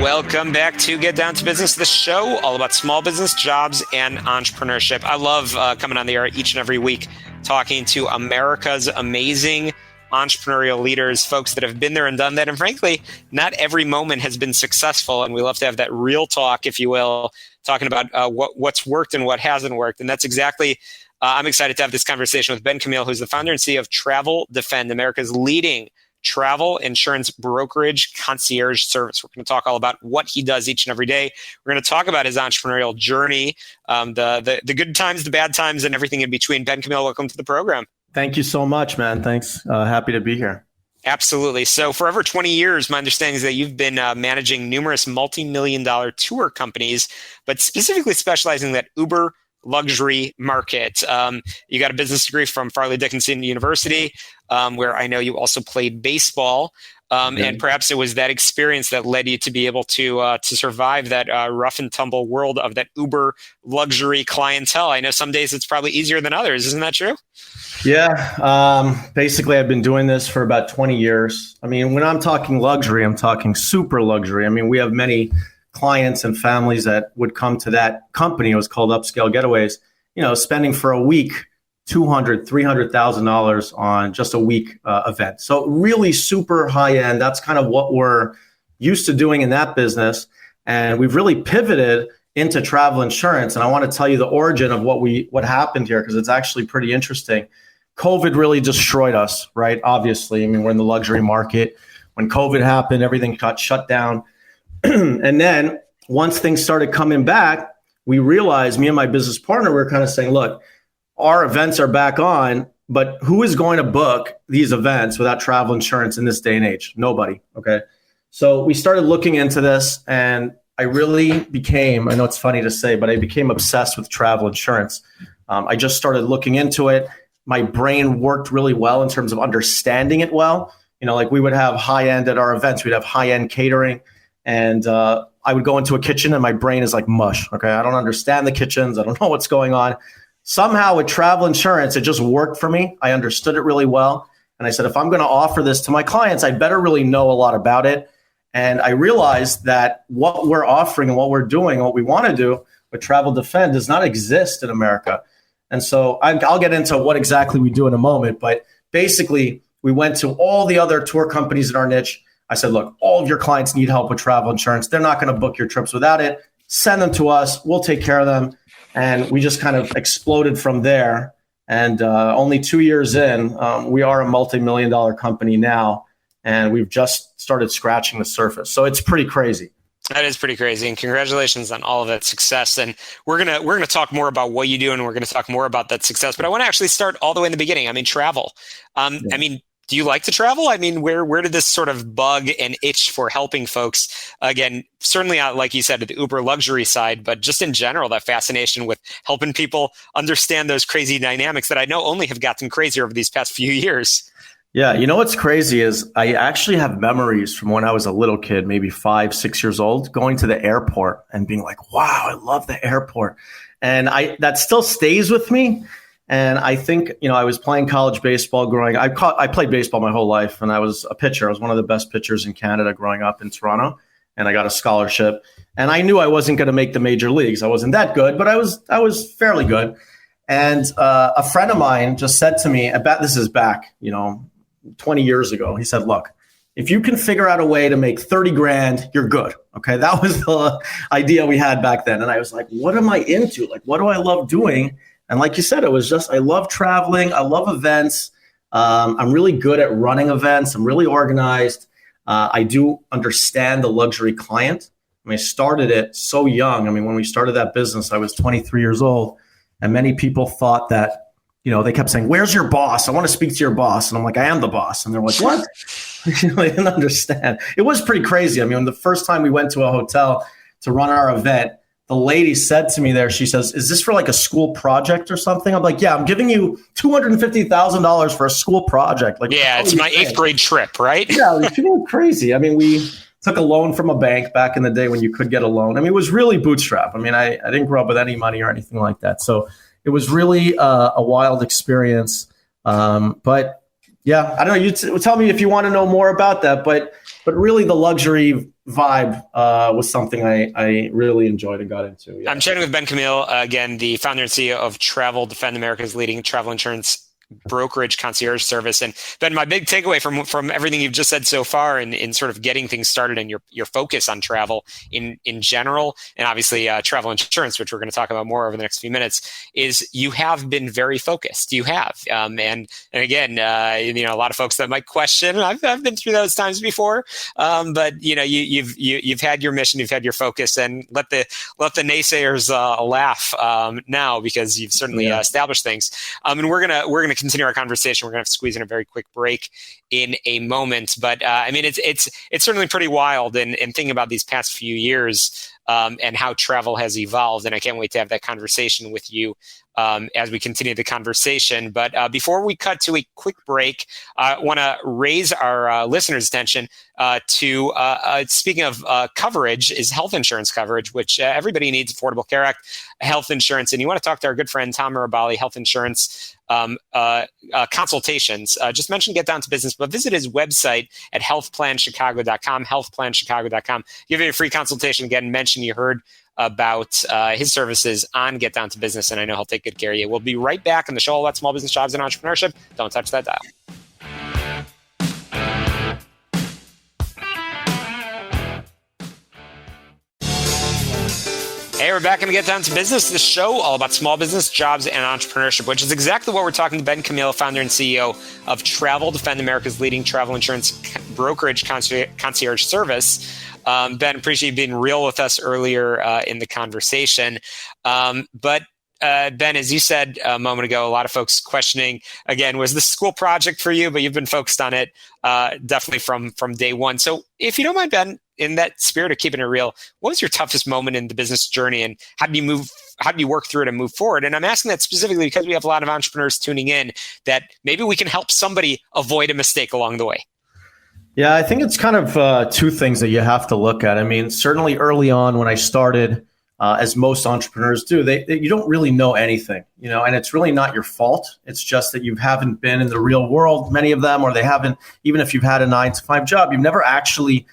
Welcome back to Get Down to Business, the show all about small business, jobs, and entrepreneurship. I love coming on the air each and every week talking to America's amazing entrepreneurial leaders, folks that have been there and done that. And frankly, not every moment has been successful. And we love to have that real talk, if you will, talking about what's worked and what hasn't worked. And that's exactly, I'm excited to have this conversation with Ben Camille, who's the founder and CEO of Travel Defend, America's leading travel insurance brokerage concierge service. We're going to talk all about what he does each and every day. We're going to talk about his entrepreneurial journey, the good times, the bad times, and everything in between. Ben Camille, welcome to the program. Thank you so much, man. Thanks. Happy to be here. Absolutely. So for over 20 years, my understanding is that you've been managing numerous multi-million-dollar tour companies, but specifically specializing in that Uber luxury market. You got a business degree from Farley Dickinson University, where I know you also played baseball. And perhaps it was that experience that led you to be able to survive that rough and tumble world of that Uber luxury clientele. I know some days it's probably easier than others. Isn't that true? Yeah. Basically, I've been doing this for about 20 years. I mean, when I'm talking luxury, I'm talking super luxury. I mean, we have many clients and families that would come to that company. It was called Upscale Getaways, spending for a week $200,000, $300,000 on just a week event. So really super high end. That's kind of what we're used to doing in that business. And we've really pivoted into travel insurance. And I want to tell you the origin of what happened here, because it's actually pretty interesting. COVID really destroyed us, right? Obviously, I mean, we're in the luxury market. When COVID happened, everything got shut down. And then once things started coming back, we realized, me and my business partner, we were kind of saying, look, our events are back on, but who is going to book these events without travel insurance in this day and age? Nobody. Okay. So we started looking into this, and I really became, I know it's funny to say, but I became obsessed with travel insurance. I just started looking into it. My brain worked really well in terms of understanding it well. Like we would have high end at our events, we'd have high end catering. And I would go into a kitchen and my brain is like mush. Okay. I don't understand the kitchens. I don't know what's going on. Somehow with travel insurance, it just worked for me. I understood it really well. And I said, if I'm going to offer this to my clients, I better really know a lot about it. And I realized that what we're offering and what we're doing, what we want to do with Travel Defend does not exist in America. And so I'll get into what exactly we do in a moment. But basically, we went to all the other tour companies in our niche. I said, look, all of your clients need help with travel insurance. They're not going to book your trips without it. Send them to us. We'll take care of them. And we just kind of exploded from there. And only 2 years in, we are a multi-million-dollar company now. And we've just started scratching the surface. So it's pretty crazy. That is pretty crazy. And congratulations on all of that success. And we're gonna talk more about what you do, and we're going to talk more about that success. But I want to actually start all the way in the beginning. I mean, travel. Do you like to travel? I mean, where did this sort of bug and itch for helping folks? Again, certainly not, like you said, the Uber luxury side, but just in general, that fascination with helping people understand those crazy dynamics that I know only have gotten crazier over these past few years. Yeah. You know what's crazy is I actually have memories from when I was a little kid, maybe 5, 6 years old, going to the airport and being like, wow, I love the airport. And that still stays with me. And I think, I was playing college baseball growing up. I played baseball my whole life, and I was a pitcher. I was one of the best pitchers in Canada growing up in Toronto, and I got a scholarship. And I knew I wasn't going to make the major leagues. I wasn't that good, but I was fairly good. And a friend of mine just said to me, I bet this is back, 20 years ago. He said, look, if you can figure out a way to make 30 grand, you're good. Okay. That was the idea we had back then. And I was like, what am I into? Like, what do I love doing? And like you said, it was just, I love traveling. I love events. I'm really good at running events. I'm really organized. I do understand the luxury client. I started it so young. When we started that business, I was 23 years old. And many people thought that, they kept saying, where's your boss? I want to speak to your boss. And I'm like, I am the boss. And they're like, what? I didn't understand. It was pretty crazy. The first time we went to a hotel to run our event, the lady said to me there, she says, is this for like a school project or something? I'm like, yeah, I'm giving you $250,000 for a school project. Like, yeah, it's my 8th grade trip, right? Yeah, people are crazy. We took a loan from a bank back in the day when you could get a loan. It was really bootstrap. I didn't grow up with any money or anything like that. So it was really a wild experience. But Yeah, I don't know. Tell me if you want to know more about that, but really the luxury vibe was something I really enjoyed and got into. Yeah. I'm chatting with Ben Camille, again, the founder and CEO of Travel Defend, America's leading travel insurance brokerage concierge service. And Ben, my big takeaway from everything you've just said so far in sort of getting things started and your focus on travel in general, and obviously travel insurance, which we're going to talk about more over the next few minutes, is you have been very focused. You have. And again, a lot of folks that might question, I've been through those times before, but you've had your mission, you've had your focus, and let the naysayers laugh now, because you've certainly established things. And we're gonna continue our conversation. We're gonna have to squeeze in a very quick break in a moment, but it's certainly pretty wild in thinking about these past few years and how travel has evolved. And I can't wait to have that conversation with you as we continue the conversation. But before we cut to a quick break, I want to raise our listeners' attention to speaking of coverage, is health insurance coverage, which everybody needs. Affordable Care Act health insurance. And you want to talk to our good friend Tom Mirabali, health insurance consultations. Just mention Get Down to Business, but visit his website at healthplanchicago.com, healthplanchicago.com. Give you a free consultation. Again, mention you heard about his services on Get Down to Business, and I know he'll take good care of you. We'll be right back on the show all about small business, jobs, and entrepreneurship. Don't touch that dial. Hey, we're back and Get Down to Business, the show all about small business, jobs, and entrepreneurship, which is exactly what we're talking to Ben Camille, founder and CEO of Travel Defend, America's leading travel insurance brokerage concierge service. Ben, appreciate you being real with us earlier in the conversation. But Ben, as you said a moment ago, a lot of folks questioning, again, was this a school project for you? But you've been focused on it definitely from day one. So if you don't mind, Ben, in that spirit of keeping it real, what was your toughest moment in the business journey, and how did you work through it and move forward? And I'm asking that specifically because we have a lot of entrepreneurs tuning in that maybe we can help somebody avoid a mistake along the way. Yeah, I think it's kind of two things that you have to look at. I mean, certainly early on when I started, as most entrepreneurs do, you don't really know anything, and it's really not your fault. It's just that you haven't been in the real world, many of them, or they haven't, even if you've had a 9-to-5 job, you've never actually,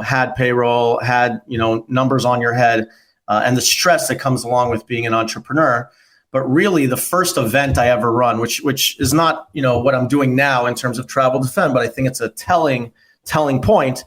had payroll, had, numbers on your head, and the stress that comes along with being an entrepreneur. But really, the first event I ever run, which is not, what I'm doing now in terms of Travel Defend, but I think it's a telling point.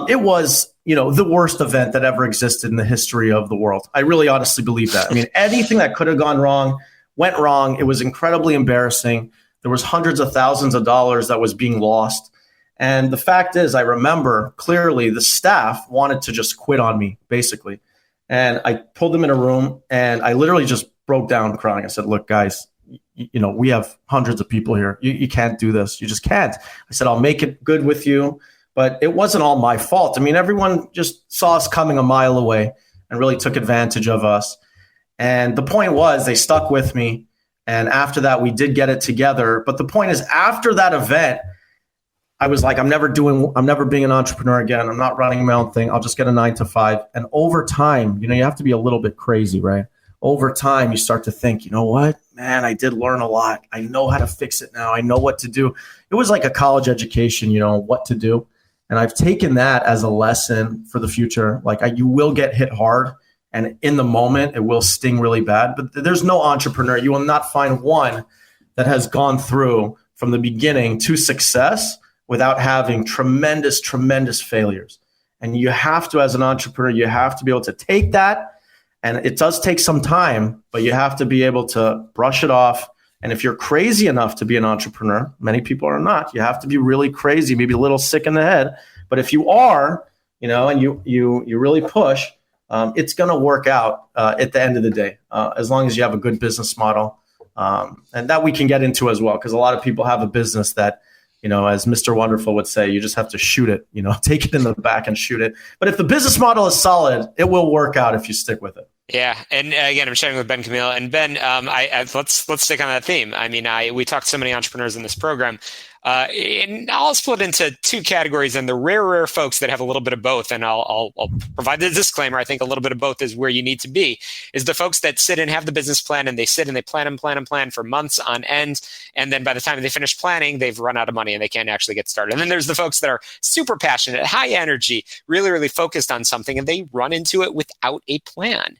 It was, the worst event that ever existed in the history of the world. I really honestly believe that. I mean, anything that could have gone wrong went wrong. It was incredibly embarrassing. There was hundreds of thousands of dollars that was being lost. And the fact is, I remember clearly the staff wanted to just quit on me, basically. And I pulled them in a room and I literally just broke down crying. I said, look, guys, we have hundreds of people here. You can't do this. You just can't. I said, I'll make it good with you. But it wasn't all my fault. I mean, everyone just saw us coming a mile away and really took advantage of us. And the point was, they stuck with me. And after that, we did get it together. But the point is, after that event, I was like, I'm never being an entrepreneur again. I'm not running my own thing. I'll just get a 9-to-5. And over time, you have to be a little bit crazy, right? Over time, you start to think, you know what, man, I did learn a lot. I know how to fix it now. I know what to do. It was like a college education, what to do. And I've taken that as a lesson for the future. Like you will get hit hard, and in the moment, it will sting really bad. But there's no entrepreneur. You will not find one that has gone through from the beginning to success without having tremendous, tremendous failures. And you have to, as an entrepreneur, you have to be able to take that. And it does take some time, but you have to be able to brush it off. And if you're crazy enough to be an entrepreneur, many people are not, you have to be really crazy, maybe a little sick in the head. But if you are, and you really push, it's going to work out at the end of the day, as long as you have a good business model. And that we can get into as well, because a lot of people have a business that, as Mr. Wonderful would say, you just have to shoot it, take it in the back and shoot it. But if the business model is solid, it will work out if you stick with it. Yeah, and again, I'm chatting with Ben Camille, and Ben, let's stick on that theme. I mean, we talked to so many entrepreneurs in this program. And I'll split into two categories, and the rare folks that have a little bit of both. And I'll provide the disclaimer. I think a little bit of both is where you need to be. Is the folks that sit and have the business plan, and they sit and they plan for months on end, and then by the time they finish planning, they've run out of money and they can't actually get started. And then there's the folks that are super passionate, high energy, really, really focused on something, and they run into it without a plan.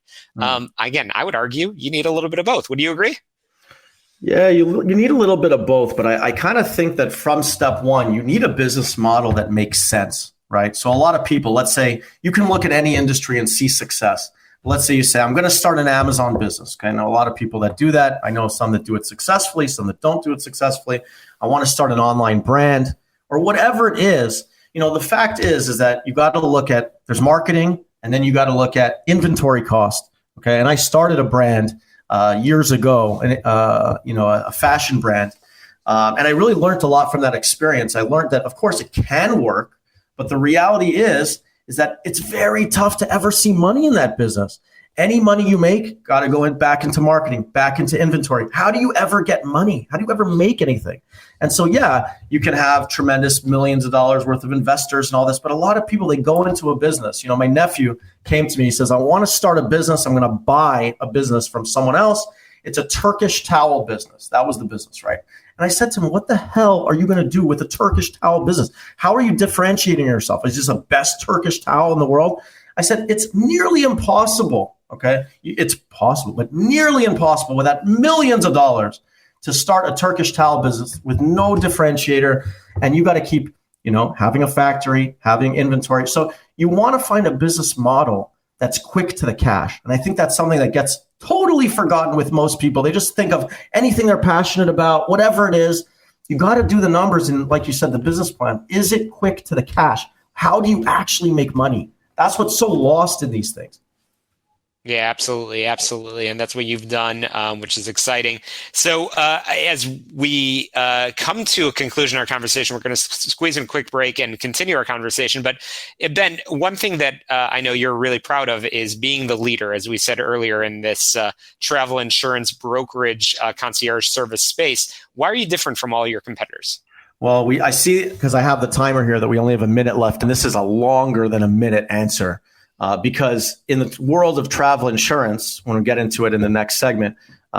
Again, I would argue you need a little bit of both. Would you agree? Yeah, you need a little bit of both, but I kind of think that from step one, you need a business model that makes sense, right? So a lot of people, let's say you can look at any industry and see success. Let's say you say, I'm going to start an Amazon business. Okay, I know a lot of people that do that. I know some that do it successfully, some that don't do it successfully. I want to start an online brand or whatever it is. The fact is that you got to look at, there's marketing, and then you got to look at inventory cost. Okay, and I started a brand years ago, a fashion brand. And I really learned a lot from that experience. I learned that, of course, it can work, but the reality is that it's very tough to ever see money in that business. Any money you make, got to go back into marketing, back into inventory. How do you ever get money? How do you ever make anything? And so, yeah, you can have tremendous millions of dollars worth of investors and all this, but a lot of people, they go into a business. My nephew came to me, he says, I want to start a business. I'm going to buy a business from someone else. It's a Turkish towel business. That was the business, right? And I said to him, what the hell are you going to do with a Turkish towel business? How are you differentiating yourself? Is this the best Turkish towel in the world? I said, it's nearly impossible. Okay, it's possible, but nearly impossible without millions of dollars to start a Turkish towel business with no differentiator. And you got to keep, having a factory, having inventory. So you want to find a business model that's quick to the cash. And I think that's something that gets totally forgotten with most people. They just think of anything they're passionate about, whatever it is. You got to do the numbers. And like you said, the business plan, is it quick to the cash? How do you actually make money? That's what's so lost in these things. Yeah, absolutely. Absolutely. And that's what you've done, which is exciting. So as we come to a conclusion of our conversation, we're going to squeeze in a quick break and continue our conversation. But Ben, one thing that I know you're really proud of is being the leader, as we said earlier, in this travel insurance brokerage concierge service space. Why are you different from all your competitors? Well, I see, because I have the timer here, that we only have a minute left, and this is a longer than a minute answer. Because in the world of travel insurance, when we get into it in the next segment,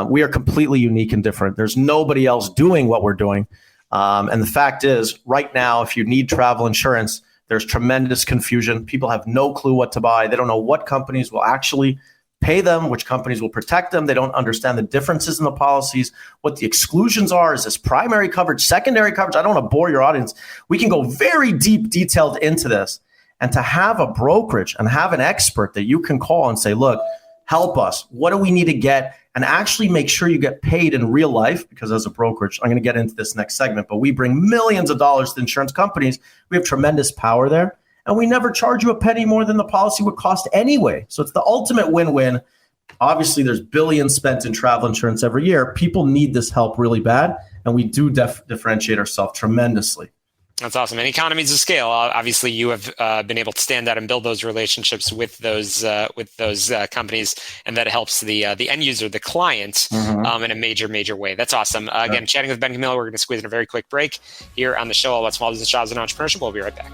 we are completely unique and different. There's nobody else doing what we're doing. And the fact is, right now, if you need travel insurance, there's tremendous confusion. People have no clue what to buy. They don't know what companies will actually pay them, which companies will protect them. They don't understand the differences in the policies, what the exclusions are. Is this primary coverage, secondary coverage? I don't want to bore your audience. We can go very detailed into this. And to have a brokerage and have an expert that you can call and say, look, help us. What do we need to get? And actually make sure you get paid in real life, because as a brokerage, I'm going to get into this next segment, but we bring millions of dollars to insurance companies. We have tremendous power there. And we never charge you a penny more than the policy would cost anyway. So it's the ultimate win-win. Obviously, there's billions spent in travel insurance every year. People need this help really bad. And we do differentiate ourselves tremendously. That's awesome. And economies of scale. Obviously, you have been able to stand out and build those relationships with those companies, and that helps the end user, the client, in a major way. That's awesome. Again, chatting with Ben Camille. We're going to squeeze in a very quick break here on the show all about small business, jobs, and entrepreneurship. We'll be right back.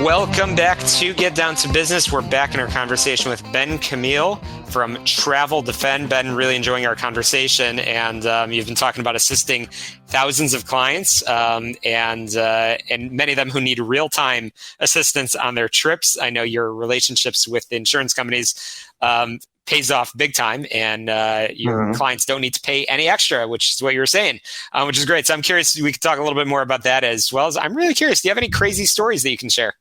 Welcome back to Get Down to Business. We're back in our conversation with Ben Camille from Travel Defend. Ben, really enjoying our conversation, and you've been talking about assisting thousands of clients, and many of them who need real-time assistance on their trips. I know your relationships with the insurance companies pays off big time, and your clients don't need to pay any extra, which is what you were saying, which is great. So I'm curious, we could talk a little bit more about that, as well as I'm really curious, do you have any crazy stories that you can share?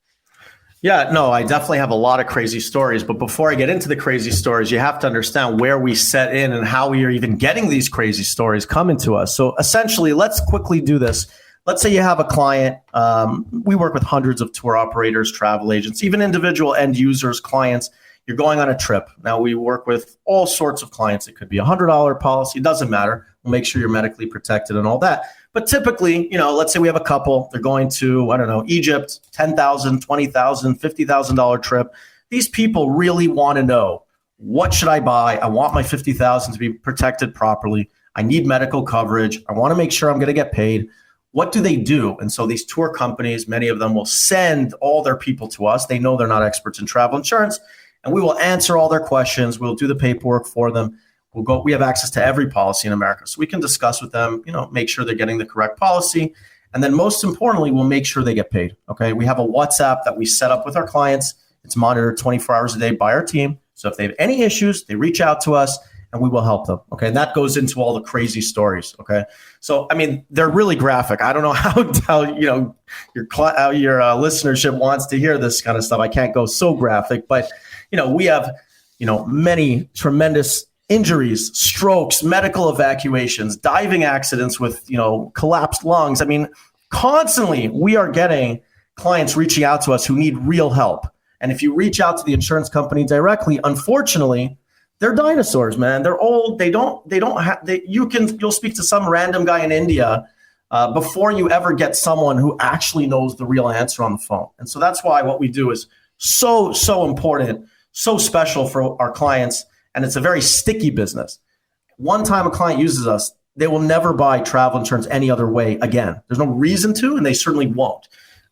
Yeah, no, I definitely have a lot of crazy stories. But before I get into the crazy stories, you have to understand where we set in and how we are even getting these crazy stories coming to us. So essentially, let's quickly do this. Let's say you have a client. We work with hundreds of tour operators, travel agents, even individual end users, clients. You're going on a trip. Now, we work with all sorts of clients. It could be a $100 policy. It doesn't matter. We'll make sure you're medically protected and all that. But typically, let's say we have a couple. They're going to, Egypt, $10,000, $20,000, $50,000 trip. these people really want to know, what should I buy? I want my $50,000 to be protected properly. I need medical coverage. I want to make sure I'm going to get paid. What do they do? And so these tour companies, many of them will send all their people to us. They know they're not experts in travel insurance, and we will answer all their questions. We'll do the paperwork for them. We have access to every policy in America, so we can discuss with them, make sure they're getting the correct policy. And then most importantly, we'll make sure they get paid. Okay. We have a WhatsApp that we set up with our clients. It's monitored 24 hours a day by our team. So if they have any issues, they reach out to us and we will help them. Okay. And that goes into all the crazy stories. Okay. So, they're really graphic. I don't know how your listenership wants to hear this kind of stuff. I can't go so graphic, but, we have, many tremendous injuries, strokes, medical evacuations, diving accidents with, collapsed lungs. Constantly we are getting clients reaching out to us who need real help. And if you reach out to the insurance company directly, unfortunately, they're dinosaurs, man. They're old. You'll speak to some random guy in India before you ever get someone who actually knows the real answer on the phone. And so that's why what we do is so, so important, so special for our clients. And it's a very sticky business. One time a client uses us, they will never buy travel insurance any other way again. There's no reason to, and they certainly won't.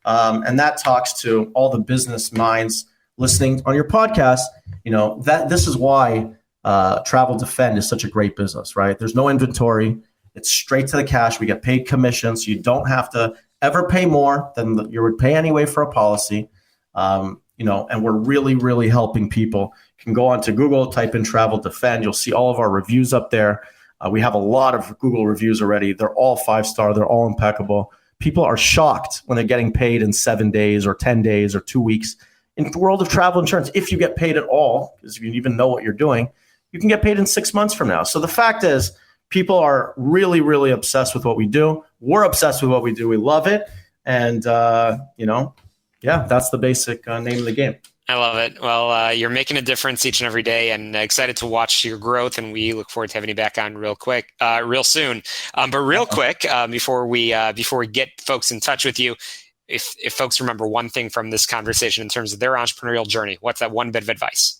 And that talks to all the business minds listening on your podcast. That this is why Travel Defend is such a great business, right? There's no inventory. It's straight to the cash. We get paid commissions. So you don't have to ever pay more than you would pay anyway for a policy. And we're really, really helping people. You can go onto Google, type in Travel Defend. You'll see all of our reviews up there. We have a lot of Google reviews already. They're all 5-star. They're all impeccable. People are shocked when they're getting paid in 7 days or 10 days or 2 weeks. In the world of travel insurance, if you get paid at all, because if you even know what you're doing, you can get paid in 6 months from now. So the fact is, people are really, really obsessed with what we do. We're obsessed with what we do. We love it. And, that's the basic name of the game. I love it. Well, you're making a difference each and every day, and excited to watch your growth. And we look forward to having you back on real soon. But real quick, before we get folks in touch with you, if folks remember one thing from this conversation in terms of their entrepreneurial journey, what's that one bit of advice?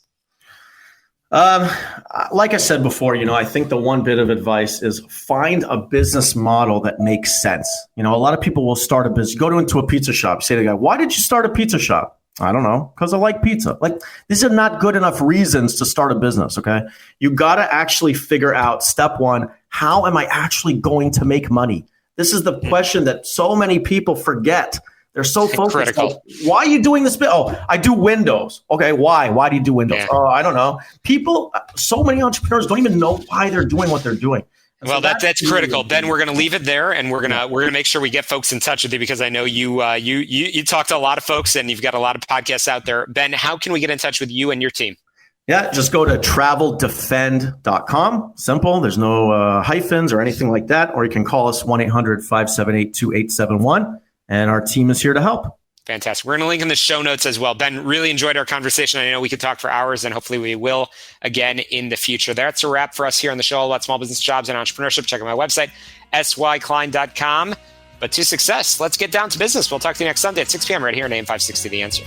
Like I said before, I think the one bit of advice is find a business model that makes sense. A lot of people will start a business. You go into a pizza shop, you say to the guy, "Why did you start a pizza shop?" "I don't know, because I like pizza." Like, these are not good enough reasons to start a business. Okay. You got to actually figure out, step one, how am I actually going to make money? This is the question that so many people forget. They're so focused. Critical. Why are you doing this? Oh, I do windows. Okay, why? Why do you do windows? Yeah. Oh, I don't know. People, so many entrepreneurs don't even know why they're doing what they're doing. And well, so that's critical. Ben, we're going to leave it there, and we're gonna make sure we get folks in touch with you, because I know you talk to a lot of folks and you've got a lot of podcasts out there. Ben, how can we get in touch with you and your team? Yeah, just go to traveldefend.com. Simple. There's no hyphens or anything like that. Or you can call us 1-800-578-2871. And our team is here to help. Fantastic. We're going to link in the show notes as well. Ben, really enjoyed our conversation. I know we could talk for hours, and hopefully we will again in the future. That's a wrap for us here on the show, all about small business, jobs, and entrepreneurship. Check out my website, syklein.com. But to success, let's get down to business. We'll talk to you next Sunday at 6 p.m. right here on AM 560 The Answer.